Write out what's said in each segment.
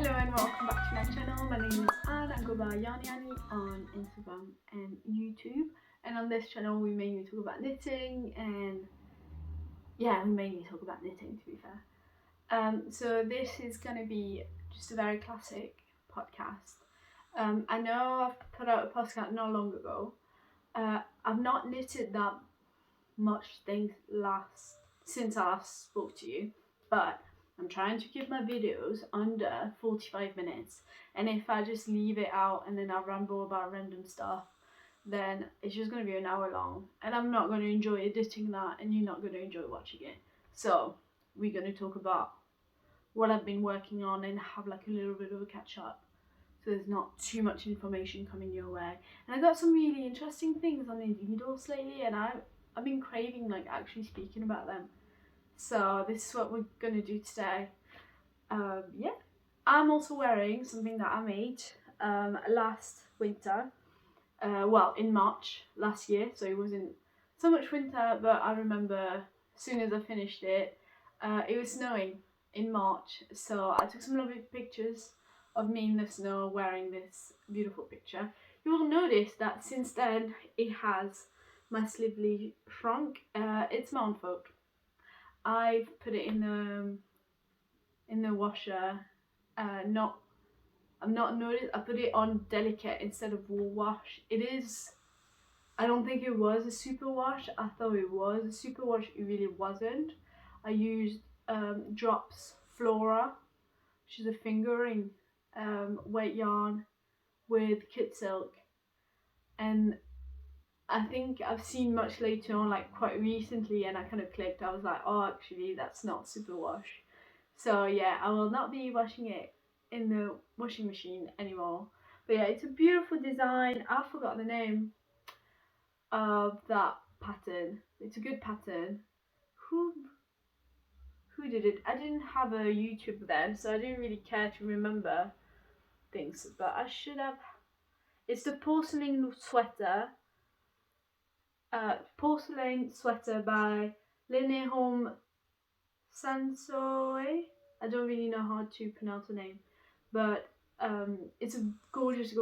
Hello and welcome back to my channel. My name is Anne. I go by YarnyAnnie on Instagram and YouTube. And on this channel we mainly talk about knitting and we mainly talk about knitting, to be fair. So this is going to be just a very classic podcast. I know I've put out a podcast not long ago. I've not knitted that much since I last spoke to you, but I'm trying to keep my videos under 45 minutes, and if I just leave it out and then I ramble about random stuff, then it's just going to be an hour long, and I'm not going to enjoy editing that, and you're not going to enjoy watching it. So we're going to talk about what I've been working on and have like a little bit of a catch up, so there's not too much information coming your way. And I got some really interesting things on the needles lately, and I've been craving like actually speaking about them. So this is what we're gonna do today. I'm also wearing something that I made last winter. In March last year, so it wasn't so much winter, but I remember as soon as I finished it, it was snowing in March, so I took some lovely pictures of me in the snow wearing this beautiful picture. You will notice that since then it has massively shrunk. It's my own fault. I've put it in the washer. I've not noticed. I put it on delicate instead of wool wash. I don't think it was a super wash. I thought it was a super wash. It really wasn't. I used Drops Flora, which is a fingering weight yarn with kit silk, and I think I've seen much later on, like quite recently, and I kind of clicked. I was like, oh, actually that's not super wash. So yeah, I will not be washing it in the washing machine anymore. But yeah, it's a beautiful design. I forgot the name of that pattern. It's a good pattern. Who did it? I didn't have a YouTube then, so I didn't really care to remember things, but I should have. It's the Porceline Sweater. Porcelain Sweater by Home Sansoe. I don't really know how to pronounce the name, but it's a gorgeous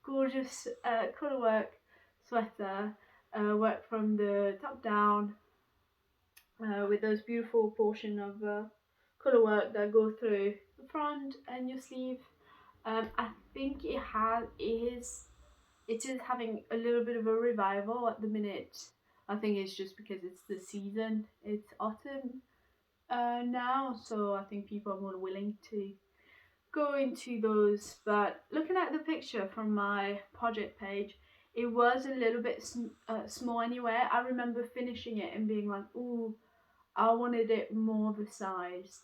colourwork sweater, worked from the top down, with those beautiful portion of colourwork that go through the front and your sleeve. I think it is having a little bit of a revival at the minute. I think it's just because it's the season. It's autumn now, so I think people are more willing to go into those. But looking at the picture from my project page, it was a little bit small anyway. I remember finishing it and being like, ooh, I wanted it more oversized,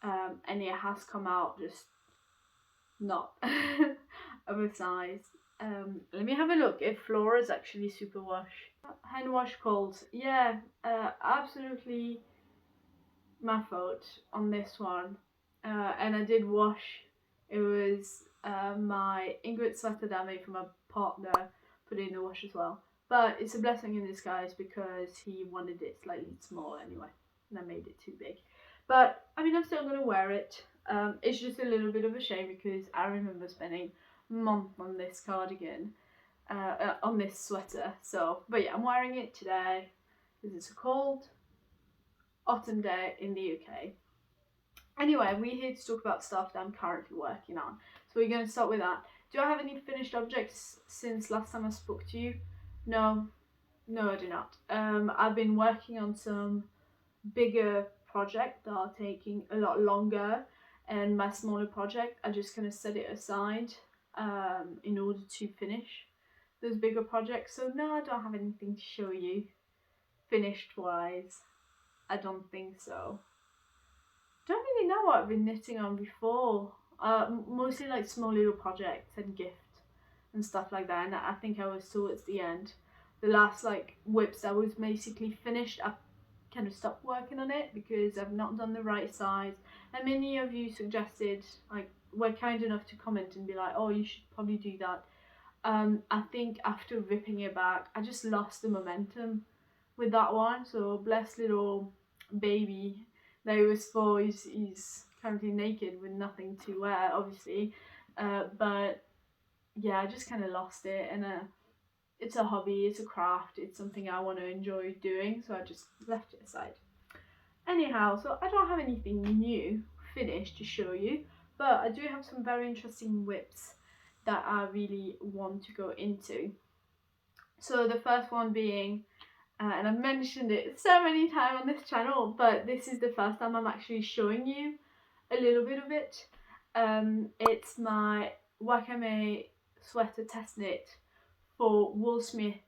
and it has come out just not oversized. Let me have a look if Flora is actually super wash. Hand wash cold. Yeah, absolutely my fault on this one. And I did wash. It was my Ingrid sweater that I made for my partner, put it in the wash as well. But it's a blessing in disguise because he wanted it slightly small anyway, and I made it too big. But I mean, I'm still gonna wear it. It's just a little bit of a shame because I remember spending month on this cardigan, on this sweater. So, but yeah, I'm wearing it today because it's a cold autumn day in the UK. Anyway, we're here to talk about stuff that I'm currently working on. So we're going to start with that. Do I have any finished objects since last time I spoke to you? No, I do not. I've been working on some bigger projects that are taking a lot longer, and my smaller project, I just kind of set it aside in order to finish those bigger projects. So no, I don't have anything to show you finished wise. I don't think so. Don't really know what I've been knitting on before. Mostly like small little projects and gifts and stuff like that, and I think I was towards the end. The last like whips that was basically finished, I kind of stopped working on it because I've not done the right size, and many of you suggested, like, were kind enough to comment and be like, oh, you should probably do that. I think after ripping it back, I just lost the momentum with that one. So bless little baby that it was for, he's currently naked with nothing to wear, obviously. But yeah, I just kind of lost it, and it's a hobby, it's a craft, it's something I want to enjoy doing, so I just left it aside. Anyhow, so I don't have anything new finished to show you, but I do have some very interesting whips that I really want to go into. So the first one being, and I've mentioned it so many times on this channel, but this is the first time I'm actually showing you a little bit of it. It's my Wakame sweater test knit for Woolsmith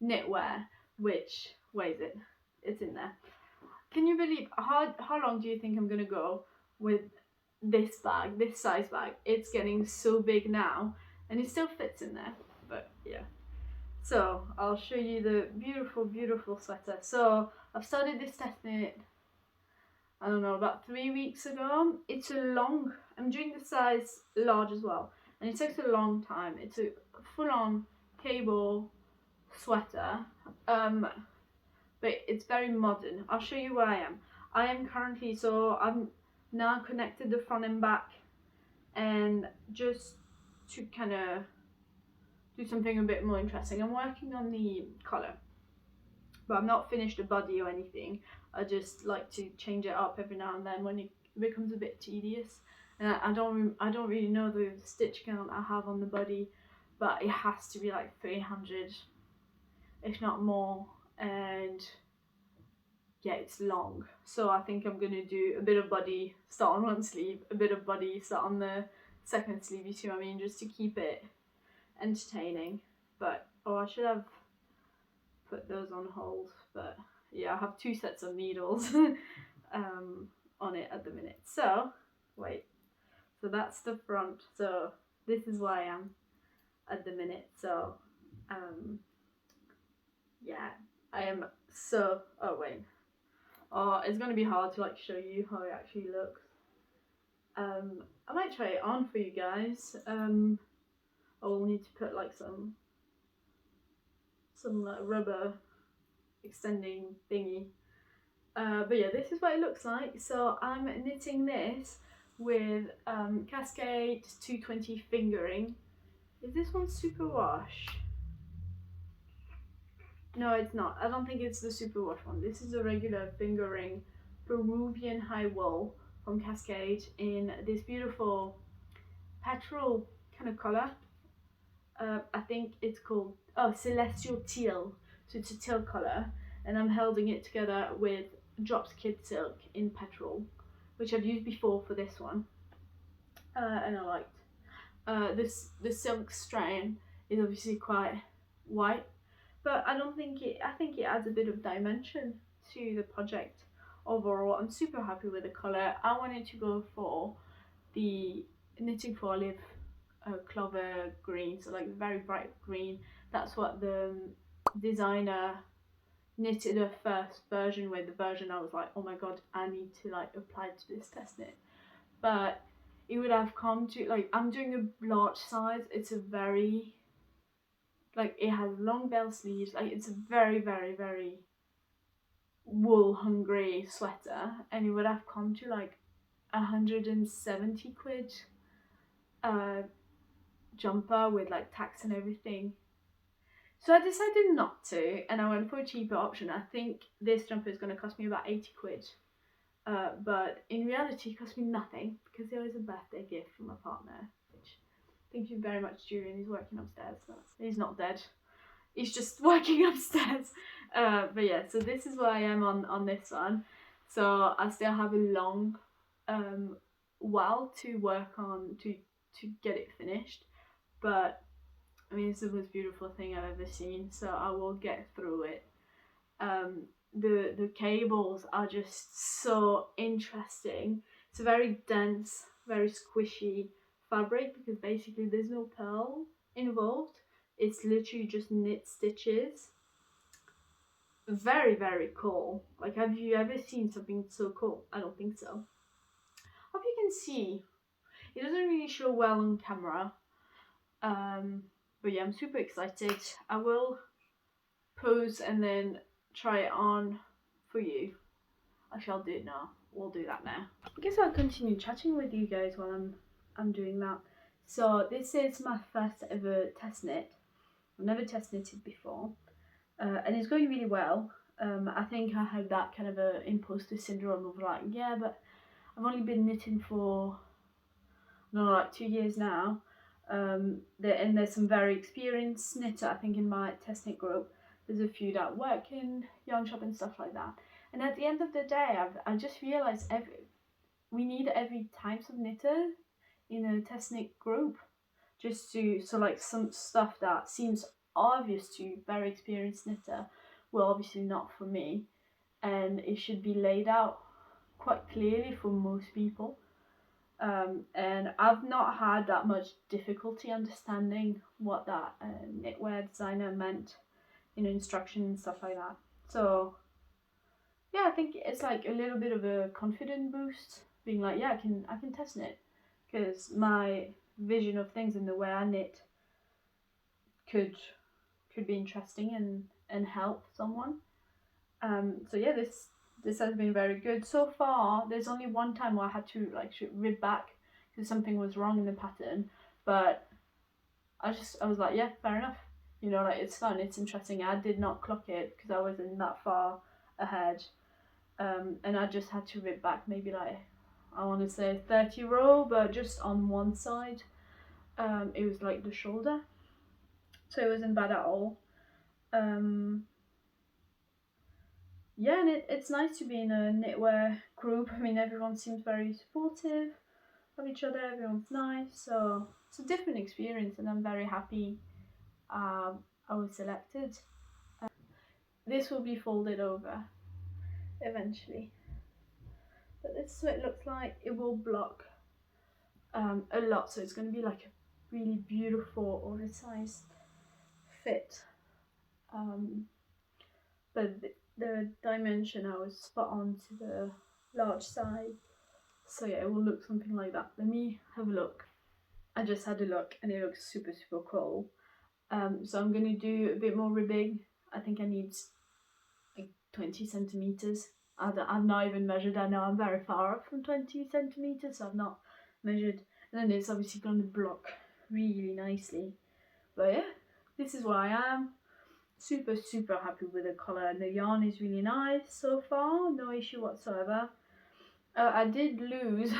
knitwear, which, where is it? It's in there. Can you believe how long do you think I'm gonna go with this bag, this size bag? It's getting so big now, and it still fits in there, but yeah. So I'll show you the beautiful, beautiful sweater. So I've started this test knit, I don't know, about 3 weeks ago. It's a long, I'm doing the size large as well, and it takes a long time. It's a full-on cable sweater, but it's very modern. I'll show you where I am. I am currently, so I'm now connected the front and back, and just to kind of do something a bit more interesting, I'm working on the collar, but I've not finished the body or anything. I just like to change it up every now and then when it becomes a bit tedious. And I don't really know the stitch count I have on the body, but it has to be like 300, if not more. And yeah, it's long, so I think I'm gonna do a bit of body, start on one sleeve, a bit of body, start on the second sleeve, you see what I mean, just to keep it entertaining. But oh, I should have put those on hold, but yeah, I have 2 sets of needles on it at the minute. So wait, so that's the front, so this is where I am at the minute. So yeah, I am so, oh wait, oh, it's gonna be hard to like show you how it actually looks. I might try it on for you guys. I will need to put like some like rubber extending thingy. But yeah, this is what it looks like. So I'm knitting this with Cascade 220 fingering. Is this one super wash? No, it's not. I don't think it's the super wash one. This is a regular fingering Peruvian high wool from Cascade in this beautiful petrol kind of colour. I think it's called, oh, Celestial Teal. So it's a teal colour, and I'm holding it together with Drops Kid Silk in petrol, which I've used before for this one, and I liked. The silk strain is obviously quite white, but I think it adds a bit of dimension to the project overall. I'm super happy with the colour. I wanted to go for the knitting for olive clover green, so like very bright green. That's what the designer knitted a first version with. The version I was like, oh my god, I need to like apply to this test knit. But it would have come to, like, I'm doing a large size. It's a very, like, it has long bell sleeves. Like, it's a very, very, very wool hungry sweater, and it would have come to like 170 quid jumper with like tax and everything. So I decided not to, and I went for a cheaper option. I think this jumper is going to cost me about 80 quid, but in reality it cost me nothing because it was a birthday gift from my partner, which thank you very much, Julian. He's working upstairs. He's not dead, he's just working upstairs. But yeah, so this is where I am on this one. So I still have a long while to work on to get it finished, but I mean, it's the most beautiful thing I've ever seen, so I will get through it. The cables are just so interesting. It's a very dense, very squishy fabric because basically there's no purl involved. It's literally just knit stitches. Very, very cool. Like, have you ever seen something so cool? I don't think so. Hope you can see. It doesn't really show well on camera. But yeah, I'm super excited. I will pose and then try it on for you. Actually, I'll do it now. We'll do that now. I guess I'll continue chatting with you guys while I'm doing that. So this is my first ever test knit. I've never test knitted before, and it's going really well. I think I had that kind of a imposter syndrome of like, yeah, but I've only been knitting for, I don't know, like 2 years now. And there's some very experienced knitter, I think, in my test knit group. There's a few that work in yarn shop and stuff like that. And at the end of the day, I just realised we need every types of knitter in a test knit group, just to, so like some stuff that seems obvious to very experienced knitter, well, obviously not for me, and it should be laid out quite clearly for most people. And I've not had that much difficulty understanding what that knitwear designer meant, instruction and stuff like that. So yeah, I think it's like a little bit of a confident boost, being like, yeah, I can test knit, because my vision of things and the way I knit could be interesting and help someone. So yeah, this has been very good so far. There's only one time where I had to like rib back because something was wrong in the pattern, but I was like, yeah, fair enough. Like, it's fun, it's interesting. I did not clock it because I wasn't that far ahead, and I just had to rib back maybe like, I want to say 30 row, but just on one side. It was like the shoulder, so it wasn't bad at all. Yeah, and it's nice to be in a knitwear group. I mean, everyone seems very supportive of each other, everyone's nice, so it's a different experience, and I'm very happy I was selected. This will be folded over eventually, but this is what it looks like. It will block a lot, so it's going to be like a really beautiful oversized fit, but the dimension, I was spot on to the large side. So yeah, it will look something like that. Let me have a look. I just had a look and it looks super cool. So I'm going to do a bit more ribbing. I think I need like 20 centimeters. I've not even measured. I know I'm very far off from 20 centimeters, so I've not measured. And then it's obviously going to block really nicely. But yeah, this is where I am. Super happy with the colour, and the yarn is really nice so far. No issue whatsoever. I did lose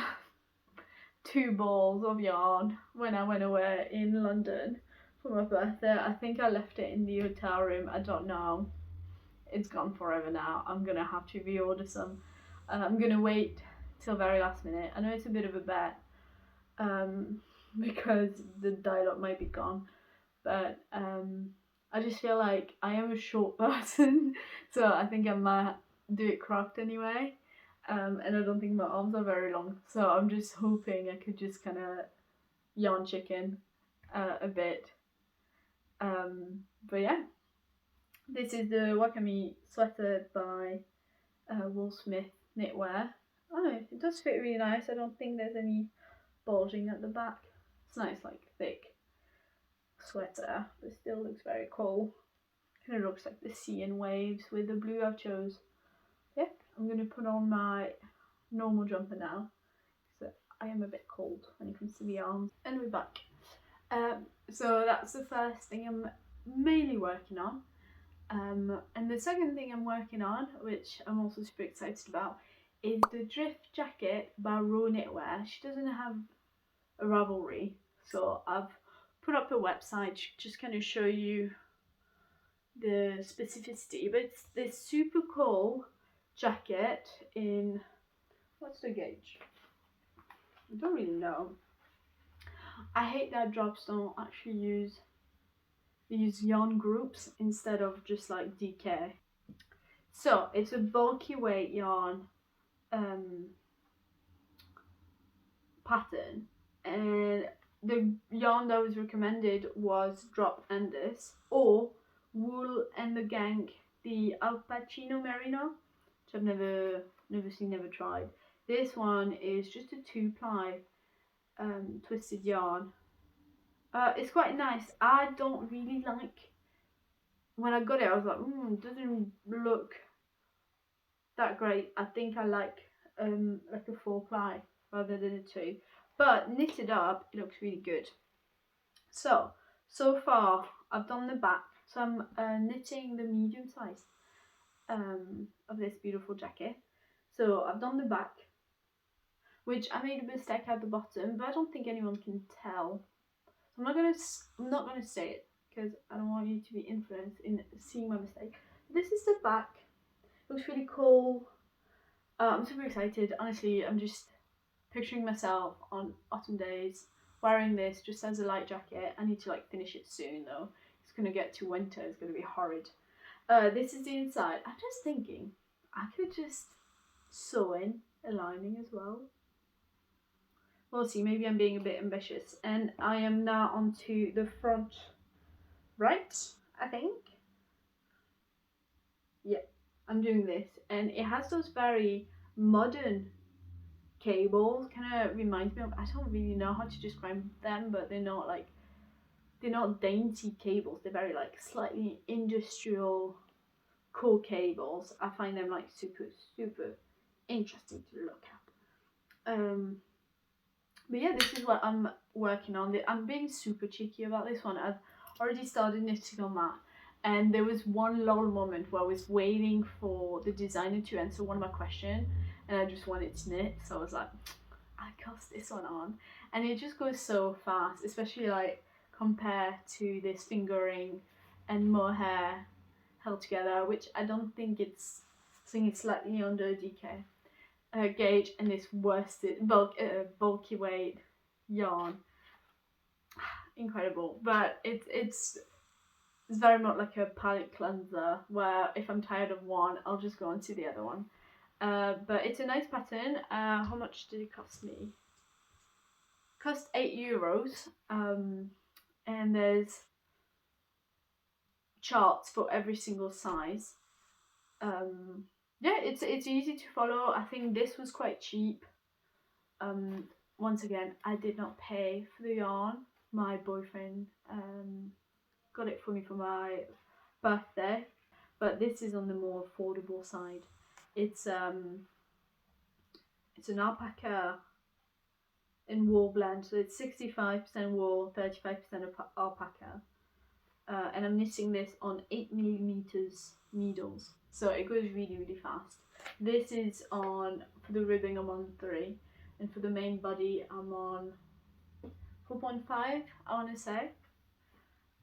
2 balls of yarn when I went away in London for my birthday. I think I left it in the hotel room. I don't know. It's gone forever now. I'm gonna have to reorder some. I'm gonna wait till very last minute. I know it's a bit of a bet, because the dialogue might be gone, but I just feel like I am a short person, so I think I might do it cropped anyway. And I don't think my arms are very long, so I'm just hoping I could just kind of yarn chicken a bit. But yeah, this is the Wakame sweater by Woolsmith Knitwear. Oh, it does fit really nice. I don't think there's any bulging at the back. It's nice, like thick sweater, but still looks very cool. Kind of looks like the sea and waves with the blue I've chose. Yeah, I'm going to put on my normal jumper now, so I am a bit cold when it comes to the arms. And we're back. So that's the first thing I'm mainly working on. And the second thing I'm working on, which I'm also super excited about, is the Drift Jacket by Rows Knitwear. She doesn't have a Ravelry, so I've put up a website to just kind of show you the specificity. But it's this super cool jacket in, what's the gauge? I don't really know. I hate that drops don't actually use yarn groups instead of just like DK. So it's a bulky weight yarn pattern, and the yarn that was recommended was drop endless or Wool and the Gang, the Alpacino Merino, which I've never seen, never tried. This one is just a 2-ply twisted yarn. It's quite nice. I don't really like, when I got it I was like, it doesn't look that great. I think I like a 4-ply rather than a 2. But knitted up, it looks really good. So far I've done the back. So I'm knitting the medium size of this beautiful jacket. So I've done the back, which I made a mistake at the bottom, but I don't think anyone can tell. So I'm not gonna say it because I don't want you to be influenced in seeing my mistake. This is the back. It looks really cool. I'm super excited. Honestly, I'm just picturing myself on autumn days wearing this just as a light jacket. I need to like finish it soon though. It's gonna get to winter. It's gonna be horrid. This is the inside. I'm just thinking I could just sew in a lining as well. We'll see. Maybe I'm being a bit ambitious. And I am now onto the front right, I think. Yeah, I'm doing this, and it has those very modern cables. Kind of reminds me of, I don't really know how to describe them, but they're not dainty cables. They're very like slightly industrial, cool cables. I find them like super interesting to look at. But yeah, this is what I'm working on. I'm being super cheeky about this one. I've already started knitting on that. And there was one lull moment where I was waiting for the designer to answer one of my questions, and I just wanted to knit. So I was like, I cast this one on. And it just goes so fast, especially like compared to this fingering and mohair held together, which I don't think it's, I think it's slightly under DK. Gauge and this worsted bulky weight yarn. Incredible, but it's very much like a palette cleanser where if I'm tired of one, I'll just go on to the other one. But it's a nice pattern. How much did it cost me? Cost €8. And there's charts for every single size. Yeah, it's easy to follow. I think this was quite cheap. Once again, I did not pay for the yarn. My boyfriend got it for me for my birthday, but this is on the more affordable side. It's an alpaca and wool blend, so it's 65% wool, 35% alpaca. And I'm knitting this on 8mm needles, so it goes really fast. This is on, for the ribbing I'm on 3, and for the main body I'm on 4.5, I want to say.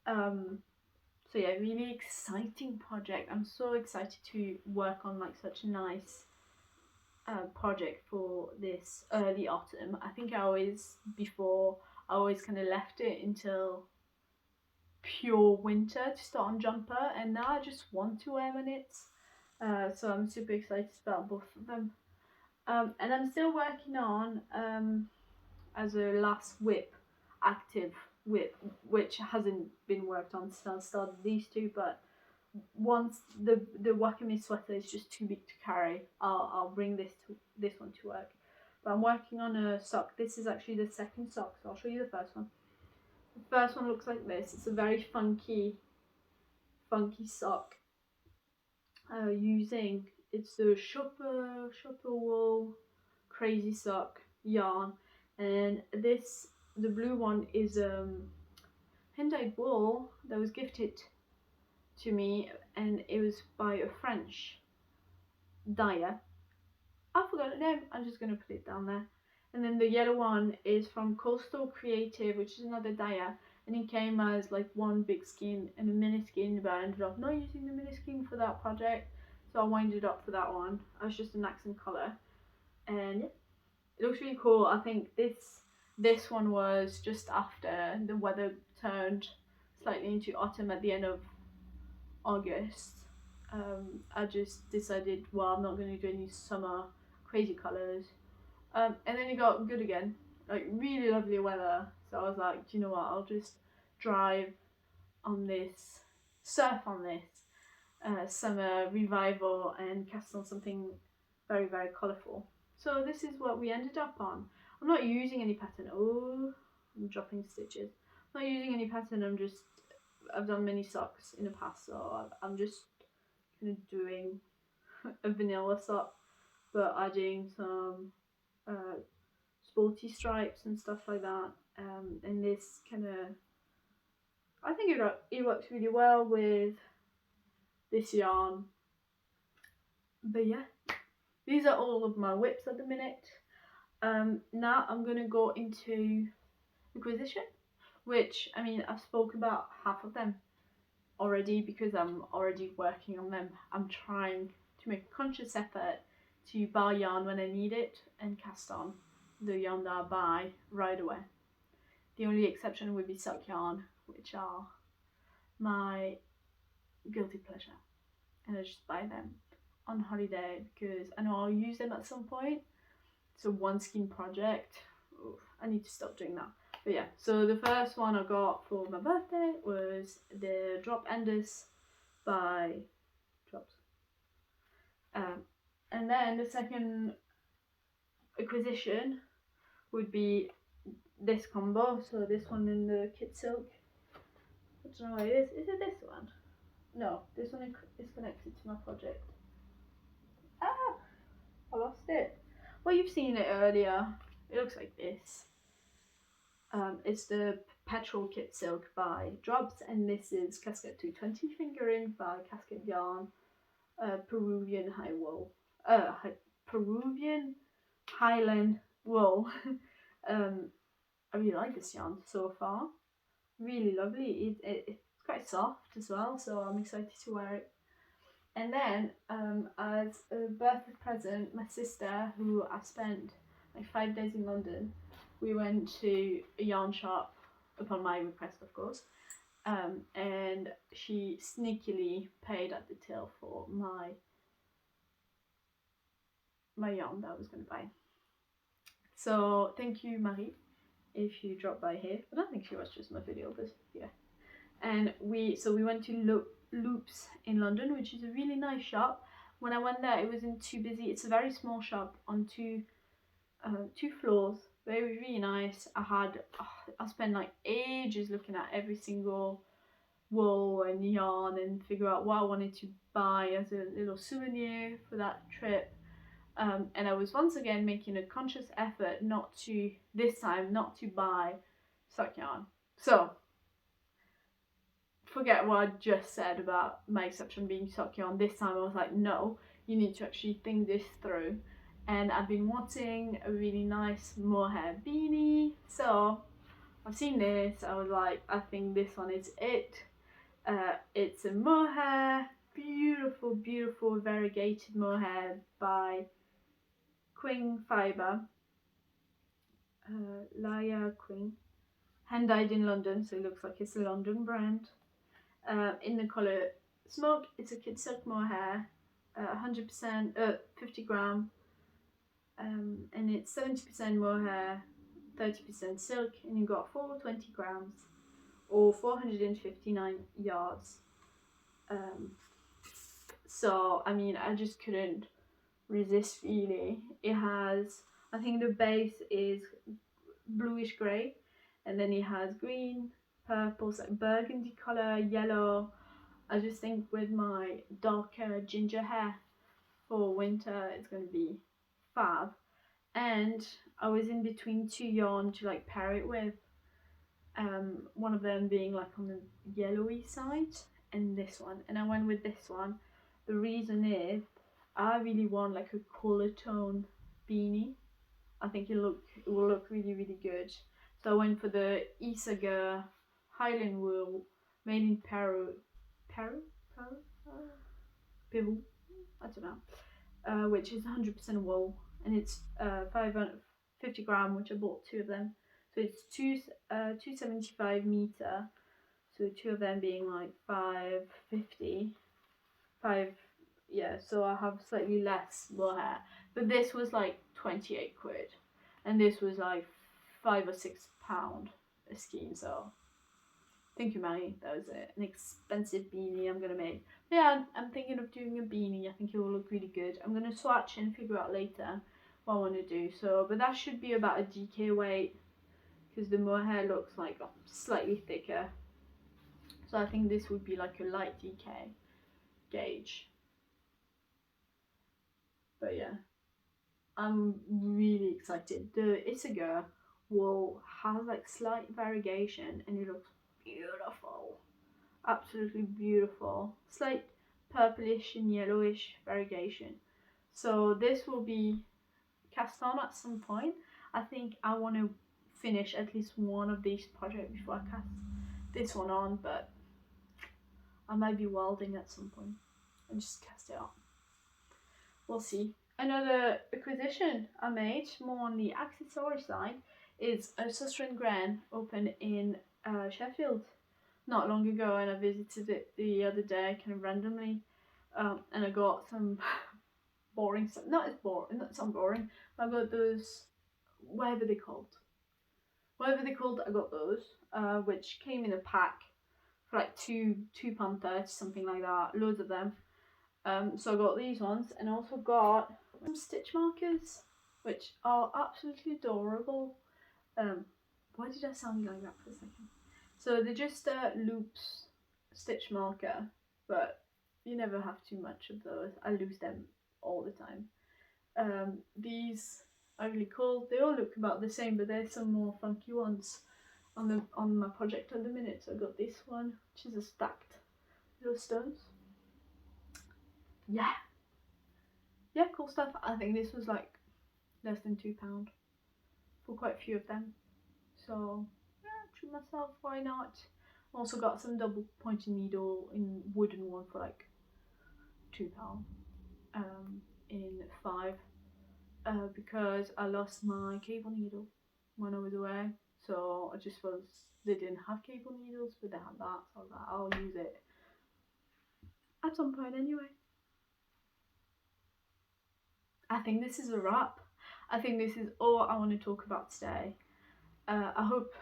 So yeah, really exciting project. I'm so excited to work on like such a nice project for this early autumn. I think I always kind of left it until pure winter to start on jumper, and now I just want to wear my knits. So I'm super excited about both of them. And I'm still working on as a last active whip, which hasn't been worked on since I started these two, but once the Wakame sweater is just too big to carry, I'll bring this one to work. But I'm working on a sock. This is actually the second sock, so I'll show you the first one. The first one looks like this. It's a very funky sock. It's the shopper wool crazy sock yarn, and the blue one is hand-dyed wool that was gifted to me, and it was by a French dyer. I forgot the name. I'm just gonna put it down there. And then the yellow one is from Coastal Creative, which is another dyer, and it came as like one big skein and a mini skein, but I ended up not using the mini skein for that project, so I winded up for that one. I was just an accent colour, and yeah, it looks really cool. I think this one was just after the weather turned slightly into autumn at the end of August. I just decided, well, I'm not going to do any summer crazy colours. And then it got good again, like really lovely weather. So I was like, do you know what? I'll just drive on this, surf on this summer revival and cast on something very colourful. So this is what we ended up on. I'm not using any pattern. Oh, I'm dropping stitches. I'm not using any pattern. I've done many socks in the past, so I'm just kind of doing a vanilla sock, but adding some sporty stripes and stuff like that. And this kind of, I think it works really well with this yarn. But yeah, these are all of my whips at the minute. Now I'm gonna go into acquisition, which, I mean, I've spoke about half of them already because I'm already working on them. I'm trying to make a conscious effort to buy yarn when I need it and cast on the yarn that I buy right away. The only exception would be sock yarn, which are my guilty pleasure, and I just buy them on holiday because I know I'll use them at some point. It's a one skein project. Oof, I need to stop doing that. But yeah, so the first one I got for my birthday was the Drop Enders by Drops. And then the second acquisition would be this combo. So this one in the kit silk. I don't know what it is. Is it this one? No, this one is connected to my project. Ah, I lost it. Well, you've seen it earlier. It looks like this. It's the Petrol Kit Silk by Drops, and this is Cascade 220 fingering by Cascade Yarn, Peruvian high wool, Peruvian Highland wool. I really like this yarn so far. Really lovely. It's quite soft as well, so I'm excited to wear it. And then, as a birthday present, my sister, who I spent like 5 days in London, we went to a yarn shop, upon my request of course, and she sneakily paid at the till for my yarn that I was going to buy. So thank you, Marie, if you dropped by here. I don't think she watched just my video, but yeah. And we went to Loops in London, which is a really nice shop. When I went there, it wasn't too busy. It's a very small shop on two floors. But it was really nice. I spent like ages looking at every single wool and yarn and figure out what I wanted to buy as a little souvenir for that trip. And I was once again making a conscious effort not to buy sock yarn. So forget what I just said about my exception being sock yarn. This time I was like, no, you need to actually think this through. And I've been wanting a really nice mohair beanie, so I've seen this. I was like, I think this one is it. It's a mohair, beautiful, beautiful variegated mohair by Queen Fibre, Laia Queen, hand dyed in London, so it looks like it's a London brand. In the colour Smoke, it's a kid silk mohair, 100%, 50 gram, and it's 70% mohair, 30% silk, and you got 420 grams or 459 yards. So I mean, I just couldn't resist really. It has, I think the base is bluish grey, and then it has green, purple, like burgundy colour, yellow. I just think with my darker ginger hair for winter, it's going to be fab. And I was in between two yarn to like pair it with, one of them being like on the yellowy side and this one, and I went with this one. The reason is I really want like a cooler tone beanie. I think it will look really, really good. So I went for the Isager Highland wool made in Peru, I don't know, which is 100% wool, and it's 550 gram, which I bought two of them. So it's 275 meter. So two of them being like 550. Yeah, so I have slightly less mohair. But this was like 28 quid. And this was like £5 or £6 a skein. So thank you, Manny. That was an expensive beanie I'm gonna make. But yeah, I'm thinking of doing a beanie. I think it will look really good. I'm gonna swatch and figure out later what I want to do. So, but that should be about a DK weight, because the mohair looks like slightly thicker. So I think this would be like a light DK gauge. But yeah, I'm really excited. The Isaga wool has like slight variegation and it looks beautiful. Absolutely beautiful. Slight purplish and yellowish variegation. So this will be cast on at some point. I think I want to finish at least one of these projects before I cast this one on, but I might be welding at some point and just cast it on. We'll see. Another acquisition I made, more on the accessory side, is a Suster and Gran open in Sheffield not long ago, and I visited it the other day kind of randomly, and I got some boring stuff. Not as boring, not some boring, but I got those, whatever they called. Whatever they called, I got those, which came in a pack for like £2.30, something like that, loads of them. So I got these ones, and I also got some stitch markers, which are absolutely adorable. Why did I sound like that for a second? So they're just loops stitch marker, but you never have too much of those. I lose them all the time. These are really cool. They all look about the same, but there's some more funky ones on my project at the minute. So I got this one, which is a stacked little stones. Yeah, cool stuff. I think this was like less than £2 for quite a few of them. So yeah, treat myself, why not? Also got some double pointed needle in wooden one for like £2 in 5 because I lost my cable needle when I was away. So I just was, they didn't have cable needles, but they had that, so I was like, I'll use it at some point anyway. I think this is a wrap. I think this is all I want to talk about today. I hope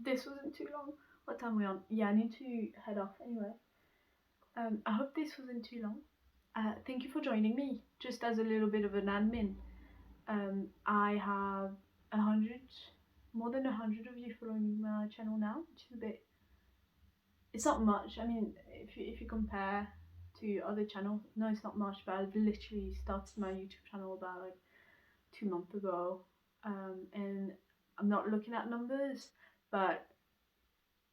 this wasn't too long. What time are we on? Yeah, I need to head off anyway. I hope this wasn't too long. Thank you for joining me. Just as a little bit of an admin, I have more than 100 of you following my channel now, which is a bit. It's not much. I mean, if you compare to other channels, no, it's not much. But I've literally started my YouTube channel about like 2 months ago, and I'm not looking at numbers, but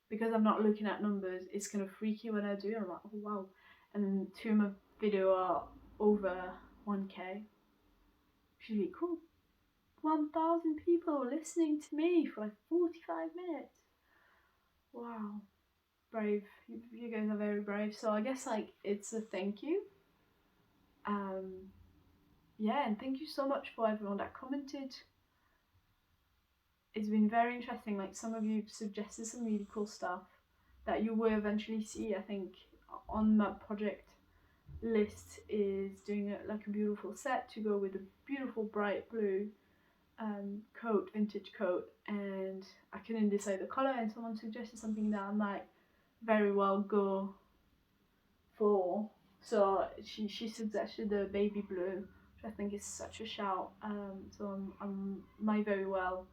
because I'm not looking at numbers, it's kind of freaky when I do. I'm like, oh wow, and 2 of my video are over 1k, which is really cool. 1,000 people listening to me for like 45 minutes. Wow, brave. You guys are very brave. So I guess like it's a thank you. Yeah, and thank you so much for everyone that commented. It's been very interesting. Like some of you suggested some really cool stuff that you will eventually see. I think on my project list is doing like a beautiful set to go with a beautiful bright blue coat, vintage coat, and I couldn't decide the colour, and someone suggested something that I might very well go for. So she suggested the baby blue, which I think is such a shout. So I'm might very well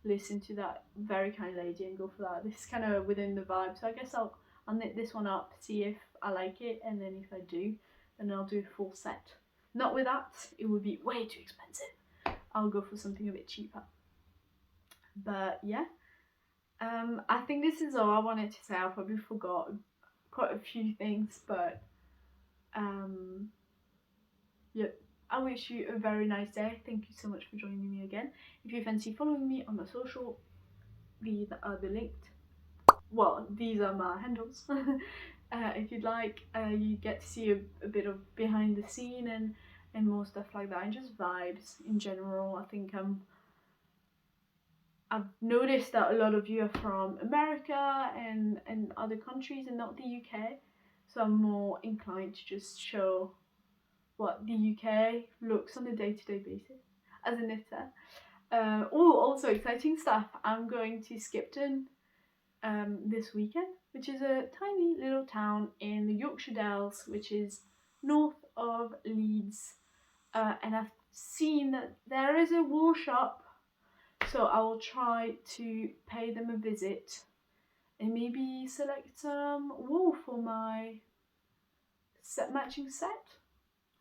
listen to that very kind lady and go for that. This is kind of within the vibe, so I guess I'll knit this one up, see if I like it, and then if I do, then I'll do a full set. Not with that, it would be way too expensive. I'll go for something a bit cheaper. But yeah, I think this is all I wanted to say. I probably forgot quite a few things, but yep. I wish you a very nice day. Thank you so much for joining me again. If you fancy following me on my social, these are the linked. Well, these are my handles. If you'd like, you get to see a bit of behind the scene and more stuff like that, and just vibes in general. I think I've noticed that a lot of you are from America and other countries and not the UK, so I'm more inclined to just show what the UK looks on a day-to-day basis as a knitter. Also exciting stuff. I'm going to Skipton this weekend, which is a tiny little town in the Yorkshire Dales, which is north of Leeds, and I've seen that there is a wool shop, so I will try to pay them a visit and maybe select some wool for my matching set.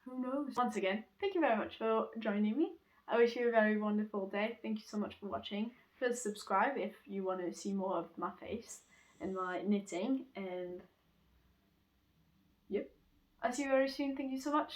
who knows? Once again, thank you very much for joining me. I wish you a very wonderful day. Thank you so much for watching. Please subscribe if you want to see more of my face and my knitting. And yep, I'll see you very soon. Thank you so much.